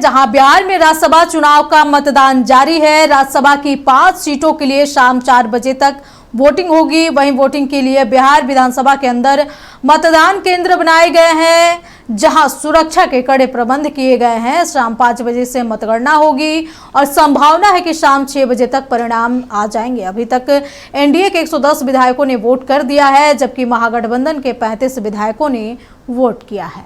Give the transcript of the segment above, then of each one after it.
हैं, जहां बिहार में राज्यसभा चुनाव का मतदान जारी है। राज्यसभा की 5 सीटों के लिए शाम 4 बजे तक वोटिंग होगी। वहीं वोटिंग के लिए बिहार विधानसभा के अंदर मतदान केंद्र बनाए गए हैं, जहां सुरक्षा के कड़े प्रबंध किए गए हैं। शाम 5 बजे से मतगणना होगी और संभावना है कि शाम 6 बजे तक परिणाम आ जाएंगे। अभी तक एनडीए के 110 विधायकों ने वोट कर दिया है, जबकि महागठबंधन के 35 विधायकों ने वोट किया है।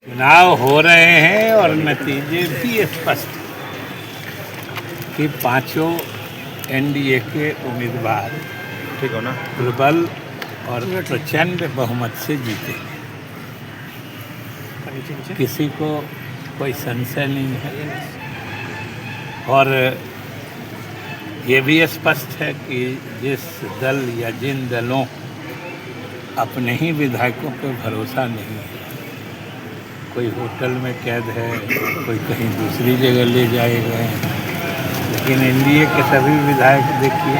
चुनाव हो रहे हैं और नतीजे भी स्पष्ट कि पांचों एनडीए के उम्मीदवार ठीक हो ना प्रबल और प्रचंड बहुमत से जीतेंगे। किसी को कोई संशय नहीं है और ये भी स्पष्ट है कि जिस दल या जिन दलों अपने ही विधायकों पर भरोसा नहीं है, कोई होटल में कैद है, कोई कहीं दूसरी जगह ले जाए गए हैं, लेकिन एनडीए के सभी विधायक देखिए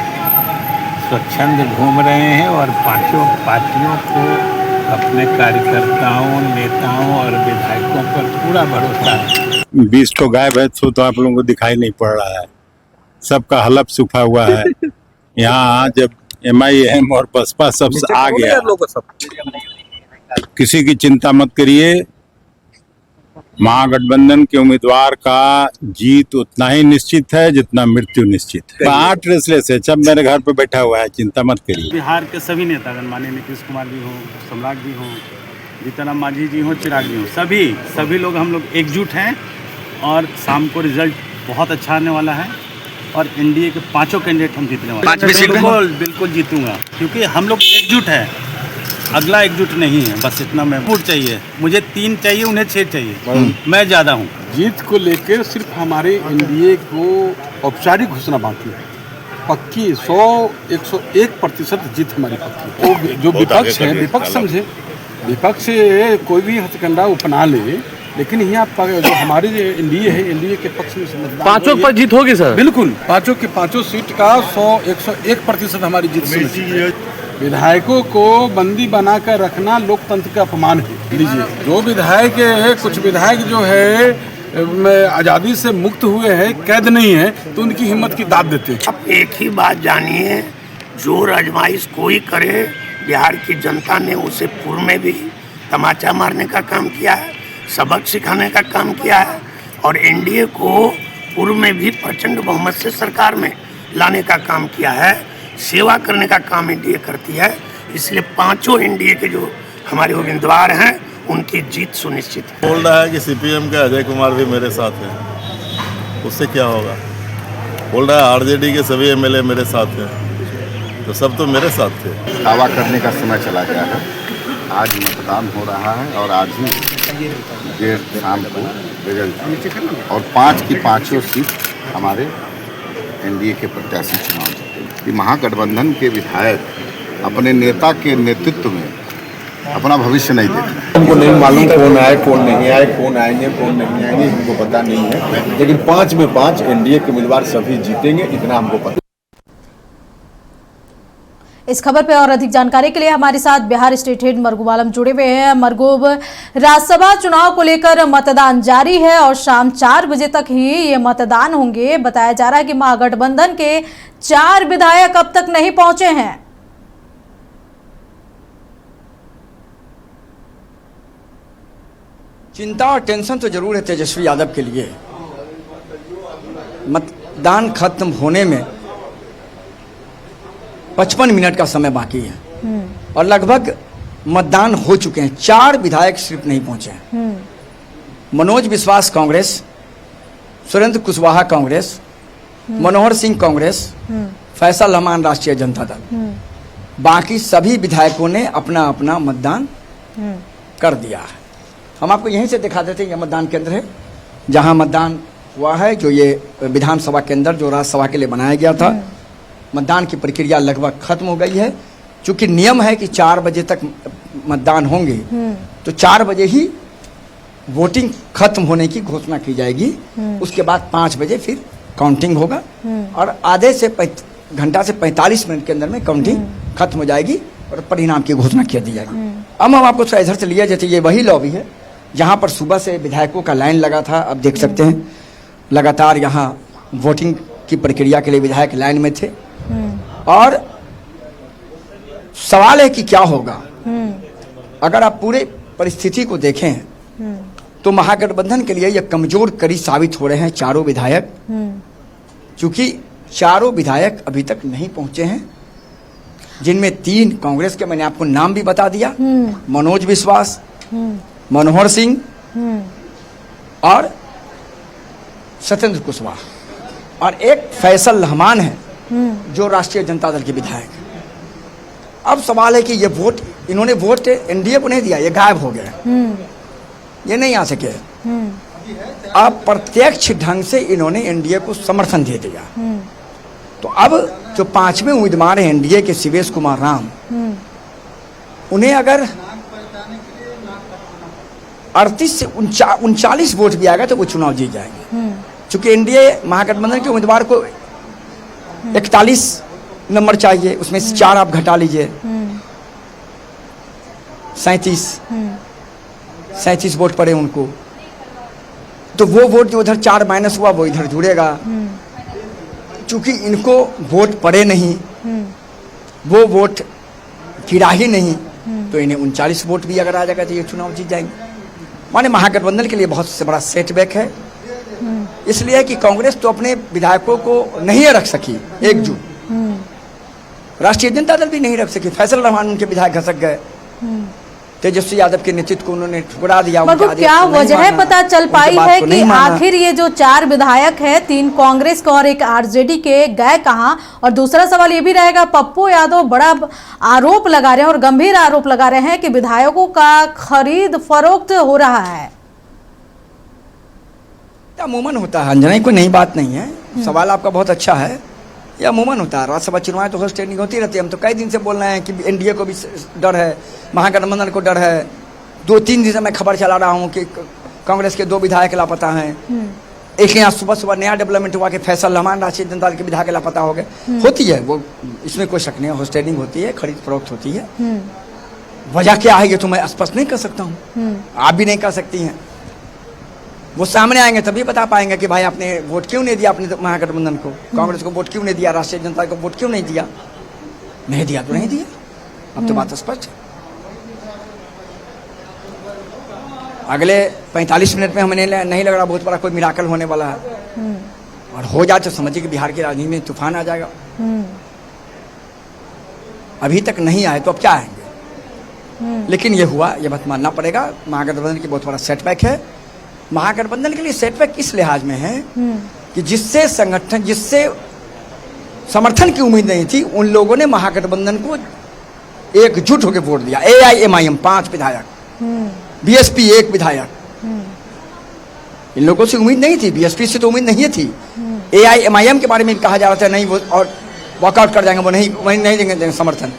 स्वच्छंद घूम रहे हैं और पांचों पार्टियों को अपने कार्यकर्ताओं, नेताओं और विधायकों पर पूरा भरोसा है। 20 तो गायब है तो आप लोगों को दिखाई नहीं पड़ रहा है, सबका हलफ सूखा हुआ है। यहाँ जब MIM और बसपा सब आ गया, किसी की चिंता मत करिए। महागठबंधन के उम्मीदवार का जीत उतना ही निश्चित है जितना मृत्यु निश्चित है। 8 रेसलेस है, सब मेरे घर पे बैठा हुआ है, चिंता मत करिए। बिहार के सभी नेतागण, माननीय नीतीश कुमार जी हो, सम्राट जी हो, जीतनराम मांझी जी हो, चिराग जी हो, सभी लोग हम लोग एकजुट हैं और शाम को रिजल्ट बहुत अच्छा आने वाला है और एनडीए के 5 कैंडिडेट हम जीतने वाले हैं। बिल्कुल जीतूंगा, क्योंकि हम लोग एकजुट हैं। अगला एकजुट नहीं है, बस इतना मैं वोट चाहिए। मुझे 3 चाहिए, उन्हें 6 चाहिए, मैं ज़्यादा हूँ। जीत को लेकर सिर्फ हमारे एनडीए को औपचारिक घोषणा बाकी है, पक्की 101% जीत हमारी पक्की है। तो जो विपक्ष है, विपक्ष समझे, विपक्ष से कोई भी हथकंडा अपना ले, लेकिन यहाँ जो हमारे एनडीए है, एनडीए के पक्ष में समझ 5 पर जीत होगी सर। बिल्कुल 5 के 5 सीट का 101% हमारी जीत सुनिश्चित है। विधायकों को बंदी बनाकर रखना लोकतंत्र का अपमान है। लीजिए, जो विधायक है, कुछ विधायक जो है आज़ादी से मुक्त हुए हैं, कैद नहीं है, तो उनकी हिम्मत की दाद देते हैं। अब एक ही बात जानिए, जोर आजमाइश कोई करे, बिहार की जनता ने उसे पूर्व में भी तमाचा मारने का काम किया है, सबक सिखाने का काम किया है और एनडीए को पूर्व में भी प्रचंड बहुमत से सरकार में लाने का काम किया है। सेवा करने का काम एनडीए करती है, इसलिए 5 एनडीए के जो हमारे उम्मीदवार हैं उनकी जीत सुनिश्चित है। बोल रहा है कि सीपीएम के अजय कुमार भी मेरे साथ हैं, उससे क्या होगा? बोल रहा है आरजेडी के सभी एमएलए मेरे साथ हैं, तो सब तो मेरे साथ थे। दावा करने का समय चला गया है। आज मतदान हो रहा है और आज ही देर शाम को रिजल्ट और 5 की 5 सीट हमारे एनडीए के प्रत्याशी चुनाव जीते। महागठबंधन के विधायक अपने नेता के नेतृत्व में अपना भविष्य नहीं देखते। हमको नहीं मालूम कौन आए, कौन नहीं आए, कौन आएंगे, कौन नहीं आएंगे, हमको पता नहीं है, लेकिन 5 में 5 एनडीए के उम्मीदवार सभी जीतेंगे, इतना हमको पता। इस खबर पर और अधिक जानकारी के लिए हमारे साथ बिहार स्टेट हेड मरगूब आलम जुड़े हुए हैं। मरगूब, राज्यसभा चुनाव को लेकर मतदान जारी है और शाम 4 बजे तक ही ये मतदान होंगे। बताया जा रहा है कि महागठबंधन के 4 विधायक अब तक नहीं पहुंचे हैं। चिंता और टेंशन तो जरूर है तेजस्वी यादव के लिए। मतदान खत्म होने में 55 मिनट का समय बाकी है और लगभग मतदान हो चुके हैं। 4 विधायक सिर्फ नहीं पहुंचे हैं। मनोज विश्वास कांग्रेस, सुरेंद्र कुशवाहा कांग्रेस, मनोहर सिंह कांग्रेस, फैसल रहमान राष्ट्रीय जनता दल, बाकी सभी विधायकों ने अपना अपना मतदान कर दिया है। हम आपको यहीं से दिखा देते हैं, यह मतदान केंद्र है जहां मतदान हुआ है, जो ये विधानसभा केंद्र जो राज्यसभा के लिए बनाया गया था। मतदान की प्रक्रिया लगभग खत्म हो गई है। चूंकि नियम है कि 4 बजे तक मतदान होंगे, तो 4 बजे ही वोटिंग खत्म होने की घोषणा की जाएगी। उसके बाद 5 बजे फिर काउंटिंग होगा और आधे से घंटा से 45 मिनट के अंदर में काउंटिंग खत्म हो जाएगी और परिणाम की घोषणा कर दी जाएगी। अब हम आपको इधर से लिया जाते, ये वही लॉबी है जहाँ पर सुबह से विधायकों का लाइन लगा था। अब देख सकते हैं लगातार यहाँ वोटिंग की प्रक्रिया के लिए विधायक लाइन में थे और सवाल है कि क्या होगा। अगर आप पूरे परिस्थिति को देखें तो महागठबंधन के लिए यह कमजोर कड़ी साबित हो रहे हैं चारों विधायक, क्योंकि चारों विधायक अभी तक नहीं पहुंचे हैं, जिनमें 3 कांग्रेस के, मैंने आपको नाम भी बता दिया, मनोज विश्वास, मनोहर सिंह और सत्येंद्र कुशवाहा, और एक फैसल रहमान है जो राष्ट्रीय जनता दल के विधायक है। अब सवाल है कि ये वोट, इन्होंने वोट एनडीए को नहीं दिया, ये गायब हो गया, ये नहीं आ सके। अब प्रत्यक्ष ढंग से इन्होंने एनडीए को समर्थन दे दिया। तो अब जो 5वें उम्मीदवार हैं एनडीए के शिवेश कुमार राम, उन्हें अगर 38 से 39 वोट भी आएगा तो वो चुनाव जीत जाएंगे, क्योंकि एनडीए महागठबंधन के उम्मीदवार को 41 नंबर चाहिए, उसमें से 4 आप घटा लीजिए, 37 वोट पड़े उनको, तो वो वोट जो उधर 4 माइनस हुआ वो इधर जुड़ेगा। चूंकि इनको वोट पड़े नहीं, वो वोट गिरा ही नहीं, तो इन्हें 39 वोट भी अगर आ जाएगा तो ये चुनाव जीत जाएंगे। माने महागठबंधन के लिए बहुत से बड़ा सेटबैक है, इसलिए कि कांग्रेस तो अपने विधायकों को नहीं रख सकी एकजुट, राष्ट्रीय जनता दल भी नहीं रख सकी। फैसल रहमान उनके विधायक घसक गए, तेजस्वी यादव के नेतृत्व को उन्होंने ठुकरा दिया। क्या वजह पता चल पाई है कि आखिर ये जो 4 विधायक है, 3 कांग्रेस का और 1 आरजेडी के, गए कहां? और दूसरा सवाल ये भी रहेगा, पप्पू यादव बड़ा आरोप लगा रहे हैं और गंभीर आरोप लगा रहे हैं कि विधायकों का खरीद फरोख्त हो रहा है। अमूमन होता है अंजना, कोई नई बात नहीं है, सवाल आपका बहुत अच्छा है। यह अमूमन होता है, राज्यसभा चुनाव तो होस्ट ट्रेनिंग होती रहती है। हम तो कई दिन से बोल रहे हैं कि एनडीए को भी डर है, महागठबंधन को डर है। 2-3 दिन से मैं खबर चला रहा हूँ कि कांग्रेस के 2 विधायक लापता हैं। एक यहाँ सुबह नया डेवलपमेंट हुआ कि फैसल रहमान राष्ट्रीय जनता दल के विधायक लापता हो गए। होती है वो, इसमें कोई शक नहीं है, होस्ट ट्रेनिंग होती है, खरीद फरोख्त होती है। वजह क्या है ये तो मैं स्पष्ट नहीं कर सकता हूँ, आप भी नहीं कर सकती हैं। वो सामने आएंगे तभी बता पाएंगे कि भाई आपने वोट क्यों नहीं दिया, अपने महागठबंधन को, कांग्रेस को वोट क्यों नहीं दिया, राष्ट्रीय जनता को वोट क्यों नहीं दिया। नहीं दिया तो नहीं दिया, अब तो बात स्पष्ट है। अगले 45 मिनट में हमें नहीं लग रहा बहुत बड़ा कोई मिराकल होने वाला है, और हो जाए तो समझिए कि बिहार की राजनीति में तूफान आ जाएगा। अभी तक नहीं आए तो अब क्या आएंगे, लेकिन ये हुआ, ये बात मानना पड़ेगा। महागठबंधन की बहुत बड़ा सेटबैक है। महागठबंधन के लिए सेटबैक इस लिहाज में है कि जिससे समर्थन की उम्मीद नहीं थी, उन लोगों ने महागठबंधन को एकजुट होकर वोट दिया। AIMIM 5 विधायक, BSP 1 विधायक, इन लोगों से उम्मीद नहीं थी, BSP से तो उम्मीद नहीं थी। AIMIM के बारे में कहा जा रहा था नहीं वो और वॉकआउट कर जाएंगे, वो नहीं देंगे समर्थन,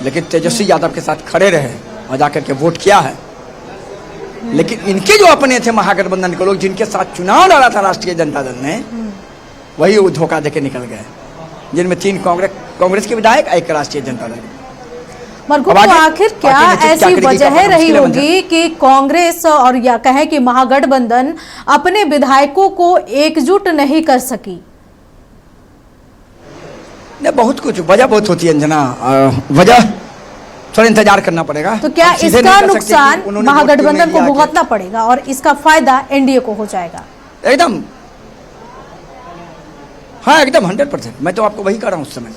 लेकिन तेजस्वी यादव के साथ खड़े रहे और जाकर के वोट किया है। लेकिन इनके जो अपने थे महागठबंधन के लोग, जिनके साथ चुनाव लड़ा था राष्ट्रीय जनता दल ने, वही वो धोखा देके निकल गए, जिनमें 3 कांग्रेस के विधायक, 1 राष्ट्रीय जनता दल। आखिर क्या ऐसी वजह रही होगी कि कांग्रेस और या कहें कि महागठबंधन अपने विधायकों को एकजुट नहीं कर सकी? नहीं, बहुत कुछ वजह बहुत होती है अंजना, वजह थोड़ा इंतजार करना पड़ेगा। तो क्या इसका नुकसान महागठबंधन को भुगतना पड़ेगा और इसका फायदा एनडीए को हो जाएगा? एकदम, हाँ एकदम 100%। मैं तो आपको वही कह रहा हूँ, उस समय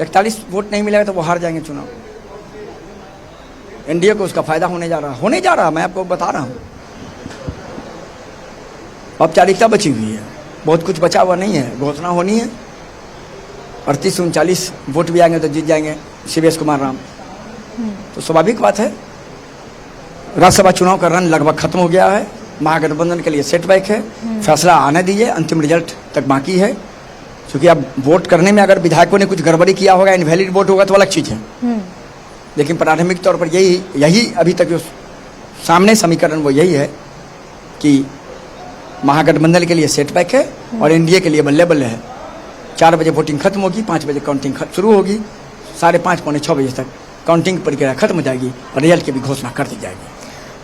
41 वोट नहीं मिलेगा तो वो हार जाएंगे चुनाव। एनडीए को उसका फायदा होने जा रहा, मैं आपको बता रहा हूँ। औपचारिकता बची हुई है, बहुत कुछ बचा हुआ नहीं है, घोषणा होनी है। 38 से 39 वोट भी आएंगे तो जीत जाएंगे शिवेश कुमार राम। तो स्वाभाविक बात है, राज्यसभा चुनाव का रन लगभग खत्म हो गया है। महागठबंधन के लिए सेटबैक है, फैसला आने दीजिए, अंतिम रिजल्ट तक बाकी है। क्योंकि अब वोट करने में अगर विधायकों ने कुछ गड़बड़ी किया होगा, इनवैलिड वोट होगा तो अलग चीज़ है, लेकिन प्रारंभिक तौर पर यही अभी तक जो सामने समीकरण वो यही है कि महागठबंधन के लिए सेटबैक है और एनडीए के लिए बल्ले बल्ले है। 4 बजे वोटिंग खत्म होगी, 5 बजे काउंटिंग शुरू होगी, 5:30 पौने 6 बजे तक काउंटिंग प्रक्रिया खत्म हो जाएगी और रिजल्ट की भी घोषणा कर दी जाएगी।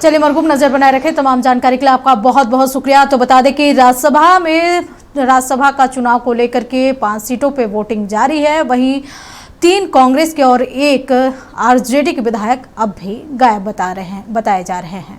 चलिए मरगूब, नजर बनाए रखें। तमाम जानकारी के लिए आपका बहुत बहुत शुक्रिया। तो बता दें कि राज्यसभा का चुनाव को लेकर के 5 सीटों पे वोटिंग जारी है। वहीं 3 कांग्रेस के और 1 आरजेडी के विधायक अब भी गायब बताए जा रहे हैं।